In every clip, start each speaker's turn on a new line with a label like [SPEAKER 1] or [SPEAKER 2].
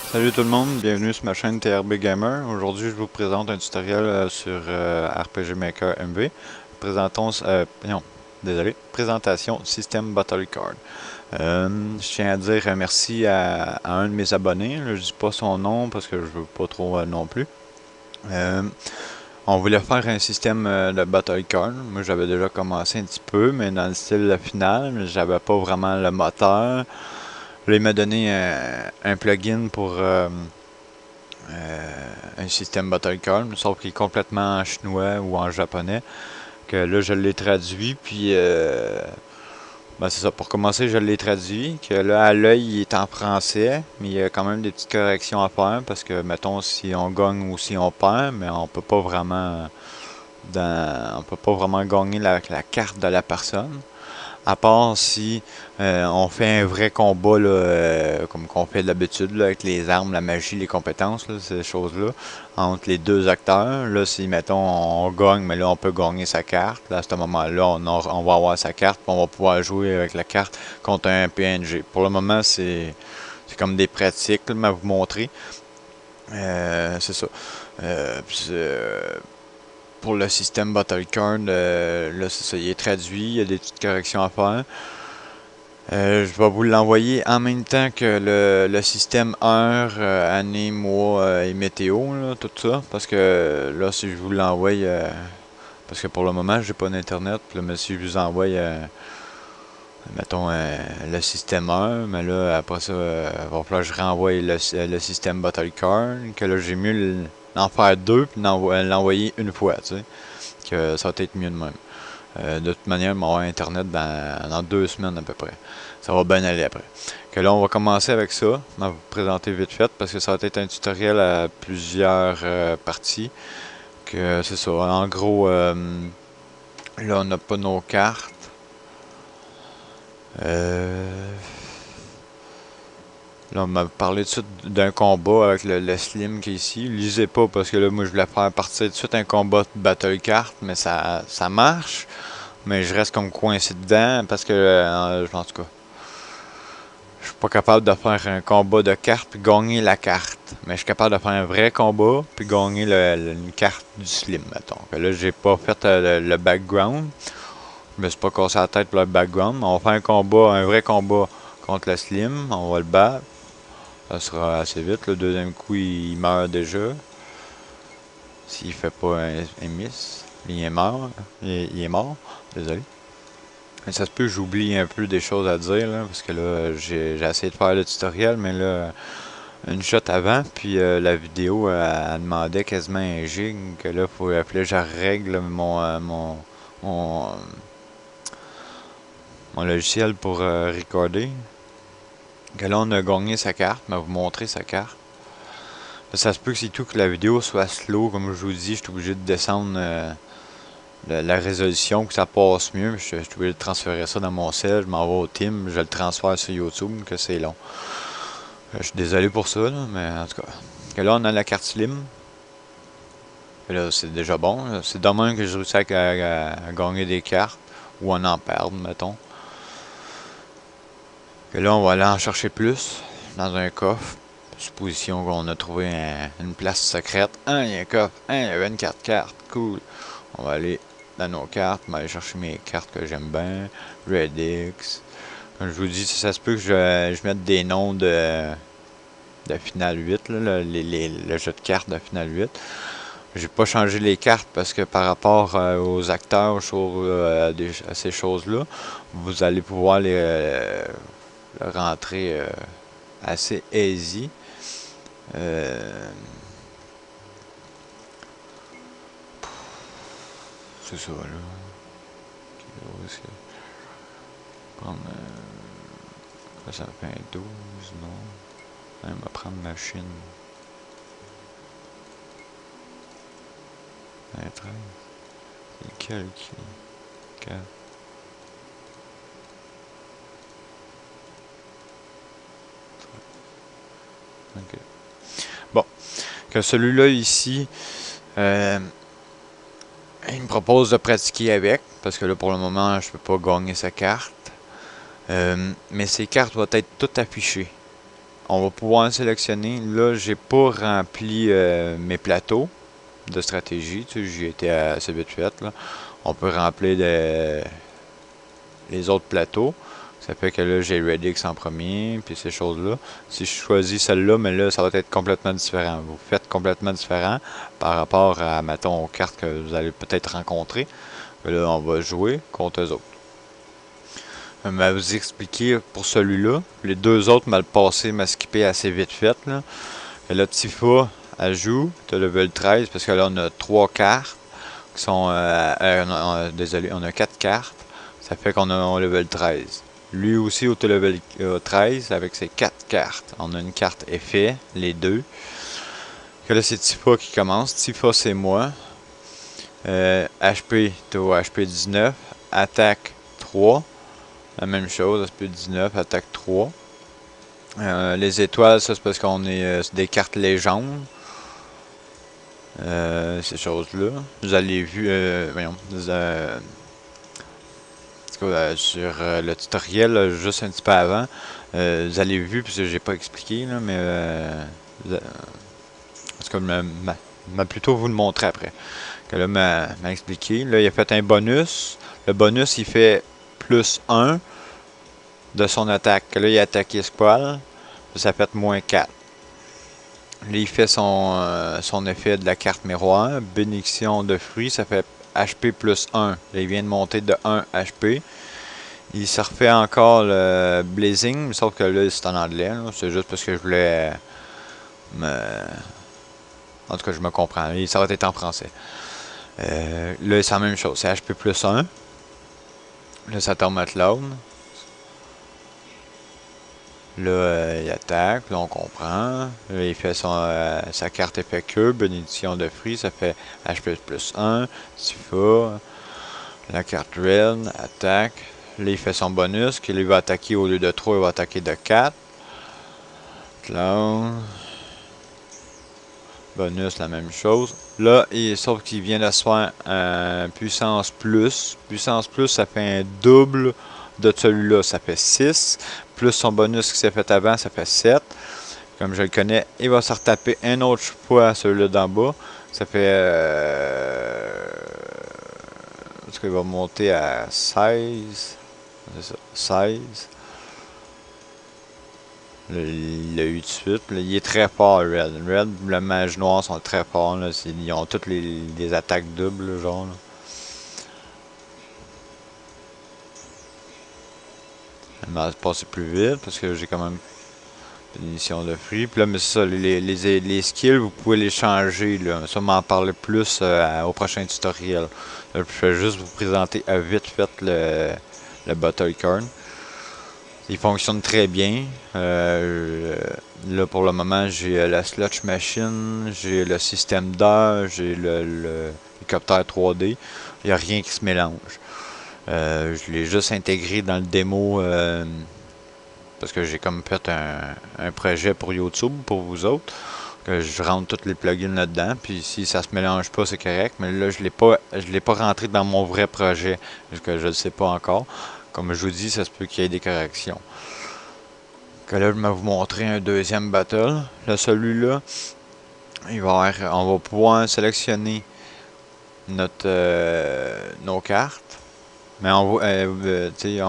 [SPEAKER 1] Salut tout le monde, bienvenue sur ma chaîne TRB Gamer. Aujourd'hui, je vous présente un tutoriel sur RPG Maker MV. Présentons, non, désolé, présentation système Battle Card. Je tiens à dire merci à un de mes abonnés. Là, je dis pas son nom parce que je veux pas trop non plus. Euh, on voulait faire un système de Battle Card. Moi, j'avais déjà commencé un petit peu, mais dans le style final, j'avais pas vraiment le moteur. Là, il m'a donné un plugin pour un système Battlecard, sauf qu'il est complètement en chinois ou en japonais. Que là, je l'ai traduit, puis ben c'est ça. Pour commencer, je l'ai traduit. Que là, à l'œil, il est en français, mais il y a quand même des petites corrections à faire parce que, mettons, si on gagne ou si on perd, mais on peut pas vraiment, on peut pas vraiment gagner la carte de la personne. À part si on fait un vrai combat là, comme qu'on fait d'habitude là, avec les armes, la magie, les compétences, là, ces choses-là, entre les deux acteurs. Là, si mettons on gagne, mais là on peut gagner sa carte. Là, à ce moment-là, on va avoir sa carte, puis on va pouvoir jouer avec la carte contre un PNG. Pour le moment, c'est comme des pratiques là, à vous montrer. C'est ça. Puis, pour le système Battlecard, là c'est ça, il est traduit, il y a des petites corrections à faire. Je vais vous l'envoyer en même temps que le système heure, année, mois et météo, là, tout ça. Parce que là, si je vous l'envoie, parce que pour le moment, j'ai pas d'internet, puis là, mais si je vous envoie, mettons, le système heure, mais là, après ça, il va falloir que je renvoie le système Battlecard, que là, j'ai mieux l'en faire deux, puis l'envoyer une fois, tu sais. Que ça va être mieux de même. De toute manière, on va avoir Internet dans 2 semaines à peu près. Ça va bien aller après. Que là, on va commencer avec ça. Je vais vous présenter vite fait parce que ça va être un tutoriel à plusieurs parties. Que c'est ça. En gros, là, on n'a pas nos cartes. Euh, Là, on m'a parlé tout de suite d'un combat avec le Slim qui est ici. Lisez pas parce que là, moi, je voulais faire partir tout de suite un combat de battle card, mais ça marche. Mais je reste comme coincé dedans parce que, en tout cas, je suis pas capable de faire un combat de cartes puis gagner la carte. Mais je suis capable de faire un vrai combat puis gagner une carte du Slim, mettons. Que là, j'ai pas fait le background. Je me suis pas cassé la tête pour le background. On va faire un combat, un vrai combat contre le Slim. On va le battre. Ça sera assez vite. Le deuxième coup, il meurt déjà. S'il fait pas un miss. Il est mort. Il est mort. Désolé. Mais ça se peut que j'oublie un peu des choses à dire, là, parce que là, j'ai essayé de faire le tutoriel, mais là, une shot avant, puis la vidéo, elle demandait quasiment un gig, que là, fallait que je règle mon, mon logiciel pour recorder. Que là, on a gagné sa carte, mais vous montrer sa carte. Là, ça se peut que c'est tout que la vidéo soit slow, comme je vous dis, je suis obligé de descendre la résolution, que ça passe mieux. Je suis obligé de transférer ça dans mon cell, je m'en vais au team, je le transfère sur YouTube, que c'est long. Je suis désolé pour ça, là, mais en tout cas. Que là, on a la carte Slim. Et là, c'est déjà bon. C'est dommage que je réussis à gagner des cartes, ou en perdre, mettons. Que là, on va aller en chercher plus, dans un coffre. Supposition qu'on a trouvé une place secrète. Il y a un coffre. Il y a 24 cartes. Cool. On va aller dans nos cartes. On va aller chercher mes cartes que j'aime bien. Redix. Comme je vous dis, ça se peut que je mette des noms de Final 8, là, le jeu de cartes de Final 8. J'ai pas changé les cartes parce que par rapport aux acteurs, à ces choses-là, vous allez pouvoir le rentrer assez easy. C'est ça, là. Prendre, ça fait un 12, non. On va prendre machine. Un 13. C'est lequel qui. 4. Ok. Bon. Que celui-là ici, il me propose de pratiquer avec. Parce que là, pour le moment, je peux pas gagner sa carte. Mais ces cartes vont être toutes affichées. on va pouvoir sélectionner. Là, j'ai pas rempli mes plateaux de stratégie. Tu sais, j'ai été assez vite fait, là. On peut remplir les autres plateaux. Ça fait que là, j'ai Redix en premier, puis ces choses-là. Si je choisis celle-là, mais là, ça va être complètement différent. Vous faites complètement différent par rapport à, mettons, aux cartes que vous allez peut-être rencontrer. Là, on va jouer contre eux autres. Mais vous expliquer pour celui-là. Les deux autres m'a le passé, m'a skippé assez vite fait, là. Et là, Tifa, elle joue, t'as level 13, parce que là, on a 3 cartes qui sont... désolé, on a 4 cartes. Ça fait qu'on a un level 13. Lui aussi au level 13 avec ses 4 cartes. On a une carte effet, les deux. Que là, c'est Tifa qui commence. Tifa, c'est moi. HP, t'es au HP 19. Attaque 3. La même chose, HP 19, attaque 3. Les étoiles, ça c'est parce qu'on est des cartes légendes. Ces choses-là. Vous allez vu, voyons, sur le tutoriel, là, juste un petit peu avant, vous allez vu, parce que j'ai pas expliqué, là, mais parce que m'a plutôt vous le montrer après. Que là, m'a expliqué. Là, il a fait un bonus. Le bonus, il fait plus 1 de son attaque. Là, il a attaqué Squall. Ça fait moins 4. Là, il fait son effet de la carte miroir. Bénédiction de fruits, ça fait HP plus 1. Là, il vient de monter de 1 HP. Il se refait encore le Blazing, sauf que là, c'est en anglais. C'est juste parce que je voulais me... En tout cas, je me comprends. Ça va être en français. Là, c'est la même chose. C'est HP plus 1. Là, ça tombe à cloud. Là, il attaque. Là, on comprend. Là, il fait sa carte effet que. Bénédiction de fruits. Ça fait HP plus 1. Tifa. La carte Red. Attaque. Là, il fait son bonus. Qu'il va attaquer au lieu de 3, il va attaquer de 4. Cloud. Bonus, la même chose. Là, sauf qu'il vient de se faire puissance plus. Puissance plus, ça fait un double de celui-là. Ça fait 6. Plus son bonus qui s'est fait avant, ça fait 7. Comme je le connais, il va se retaper un autre fois celui-là d'en bas. Ça fait... Est-ce qu'il va monter à 16? C'est ça, 16. Là, il l'a eu tout de suite. Là, il est très fort, Red. Red, le mage noir sont très forts. Là. Ils ont toutes les attaques doubles, là, genre. Là. Elle m'a passé plus vite parce que j'ai quand même une émission de free. Puis là, mais c'est ça, les skills, vous pouvez les changer. Là. Ça, m'en parler plus au prochain tutoriel. Là, je vais juste vous présenter vite fait le Battlecorn. Il fonctionne très bien. Là, pour le moment, j'ai la slotch machine, j'ai le système d'heure, j'ai l'hélicoptère 3D. Il n'y a rien qui se mélange. Je l'ai juste intégré dans le démo parce que j'ai comme fait un projet pour YouTube, pour vous autres. Que je rentre tous les plugins là-dedans. Puis si ça se mélange pas, c'est correct. Mais là, je l'ai pas rentré dans mon vrai projet. Parce que je ne sais pas encore. Comme je vous dis, ça se peut qu'il y ait des corrections. Que là, je vais vous montrer un deuxième battle. Là, celui-là, on va pouvoir sélectionner nos cartes. Mais il y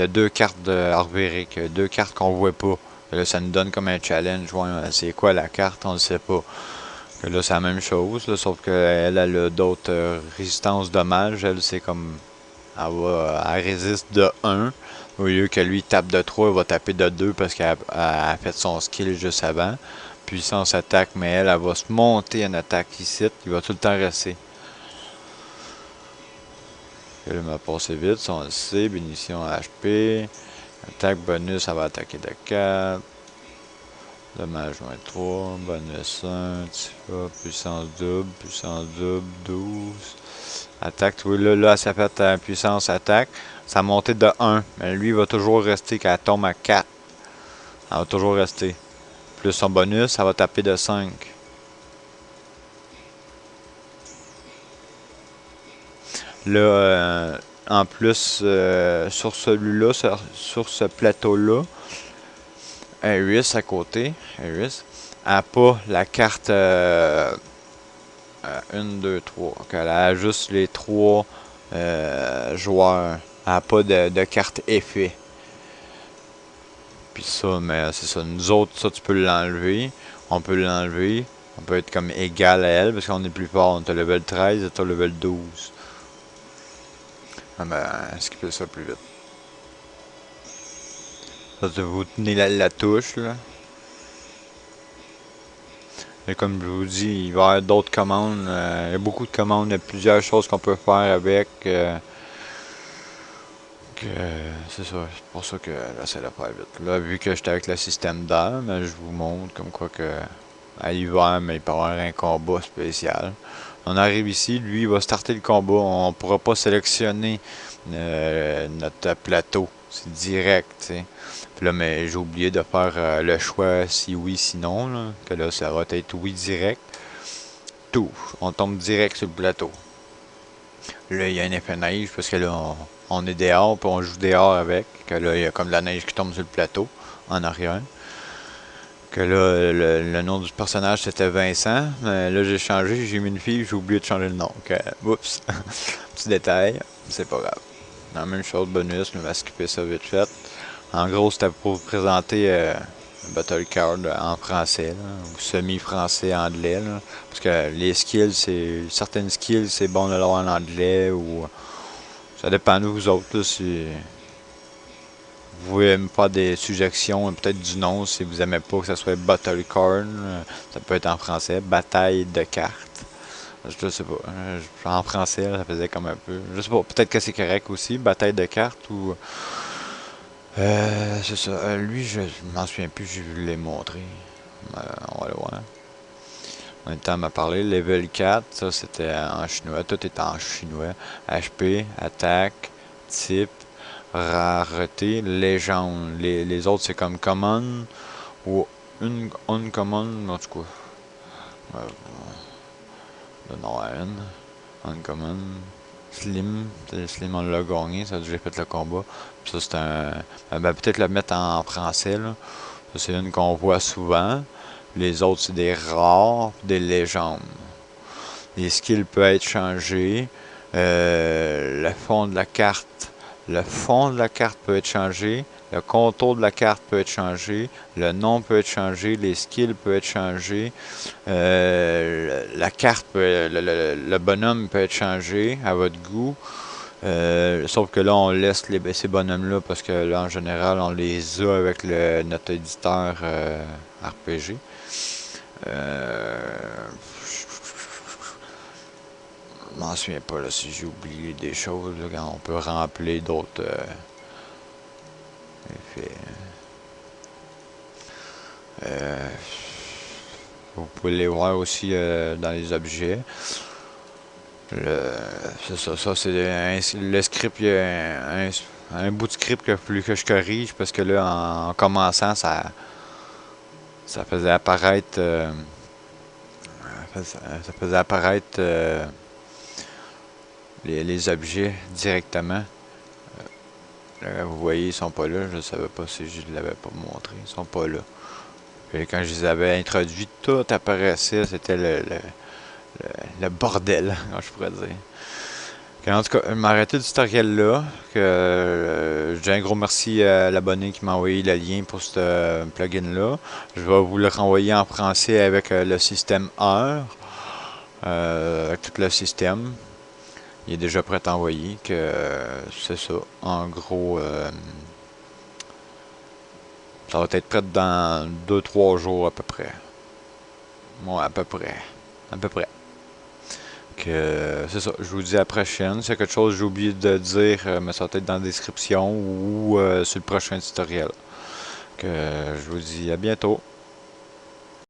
[SPEAKER 1] a deux cartes de Arveric, deux cartes qu'on voit pas. Là, ça nous donne comme un challenge. Ouais, c'est quoi la carte, on ne sait pas. Que là, c'est la même chose, là, sauf qu'elle a d'autres résistances dommages. Elle, c'est comme... Elle résiste de 1. Au lieu que lui tape de 3, elle va taper de 2 parce qu'elle a fait son skill juste avant. Puissance attaque, mais elle va se monter en attaque ici. Il va tout le temps rester. Elle m'a passé vite, son C, bénédiction HP. Attaque bonus, elle va attaquer de 4. Dommage moins 3. Bonus 1. Tifa, puissance double, 12. Attaque, oui, là, ça fait puissance attaque. Ça a monté de 1. Mais lui, il va toujours rester quand elle tombe à 4. Elle va toujours rester. Plus son bonus, ça va taper de 5. Là, en plus, sur celui-là, sur ce plateau-là, Harris à côté, Harris, a pas la carte 1, 2, 3. Elle a juste les 3 joueurs. Elle n'a pas de carte effet. Puis ça, mais c'est ça. Nous autres, ça, tu peux l'enlever. On peut l'enlever. On peut être comme égal à elle parce qu'on est plus fort. On est level 13 et t'as level 12. Ah ben, skipper ça plus vite. Ça, vous tenez la touche, là. Et comme je vous dis, il va y avoir d'autres commandes. Il y a beaucoup de commandes. Il y a plusieurs choses qu'on peut faire avec. C'est ça, c'est pour ça que j'essaie de faire vite. Là, vu que j'étais avec le système d'air, je vous montre comme quoi que à l'hiver, mais il peut y avoir un combat spécial. On arrive ici, lui il va starter le combat, on pourra pas sélectionner notre plateau, c'est direct, t'sais. Puis là, mais j'ai oublié de faire le choix si oui, sinon, là, que là, ça va être oui direct. Tout, on tombe direct sur le plateau. Là, il y a un effet neige parce que là, on est dehors, puis on joue dehors avec. Que là, il y a comme de la neige qui tombe sur le plateau, en arrière. Que là, le nom du personnage, c'était Vincent. Mais là, j'ai changé, j'ai mis une fille, j'ai oublié de changer le nom. Oups, petit détail, c'est pas grave. La même chose, bonus, mais on va skipper ça vite fait. En gros, c'était pour vous présenter Battle Card en français, là, ou semi-français anglais. Là, parce que les skills, certaines skills, c'est bon de l'avoir en anglais ou ça dépend de vous autres. Là, si vous pouvez me faire des suggestions, peut-être du nom si vous aimez pas que ça soit Battle Card. Ça peut être en français, bataille de cartes. Je sais pas. En français, là, ça faisait comme un peu. Je sais pas, peut-être que c'est correct aussi, bataille de cartes ou. C'est ça. Lui, je m'en souviens plus, je l'ai montré. On va le voir. En même temps, m'a parlé. Level 4, ça c'était en chinois. Tout est en chinois. HP, attaque, type, rareté, légende. Les autres, c'est comme common ou une uncommon, en tout cas. Non, une. Uncommon. Slim. Slim, on l'a gagné. Ça a déjà fait le combat. Puis ça, c'est un. Ben, peut-être le mettre en français, là. Ça, c'est une qu'on voit souvent. Les autres, c'est des rares, des légendes. Les skills peuvent être changés. Le fond de la carte. Le fond de la carte peut être changé. Le contour de la carte peut être changé. Le nom peut être changé. Les skills peuvent être changés. La carte, le bonhomme peut être changé à votre goût. Sauf que là, on laisse ces bonhommes-là parce que là, en général, on les a avec notre éditeur RPG. Je m'en souviens pas là, si j'ai oublié des choses. Là, quand on peut remplir d'autres effets. Vous pouvez les voir aussi dans les objets. C'est ça, c'est le script, il y a un bout de script qu'il a fallu que je corrige parce que là, en commençant, ça faisait apparaître ça faisait apparaître les objets directement. Là, vous voyez, ils sont pas là. Je ne savais pas si je ne l'avais pas montré. Ils sont pas là. Puis quand je les avais introduits, tout apparaissait. C'était le bordel, je pourrais dire. En tout cas, je vais m'arrêter du tutoriel là. Je dis un gros merci à l'abonné qui m'a envoyé le lien pour ce plugin-là. Je vais vous le renvoyer en français avec le système heure. Avec tout le système. Il est déjà prêt à envoyer. C'est ça. En gros, ça va être prêt dans 2-3 jours à peu près. Bon, à peu près. À peu près. C'est ça, je vous dis à la prochaine. Si y a quelque chose que j'ai oublié de dire, mais ça va être dans la description ou sur le prochain tutoriel. Je vous dis à bientôt.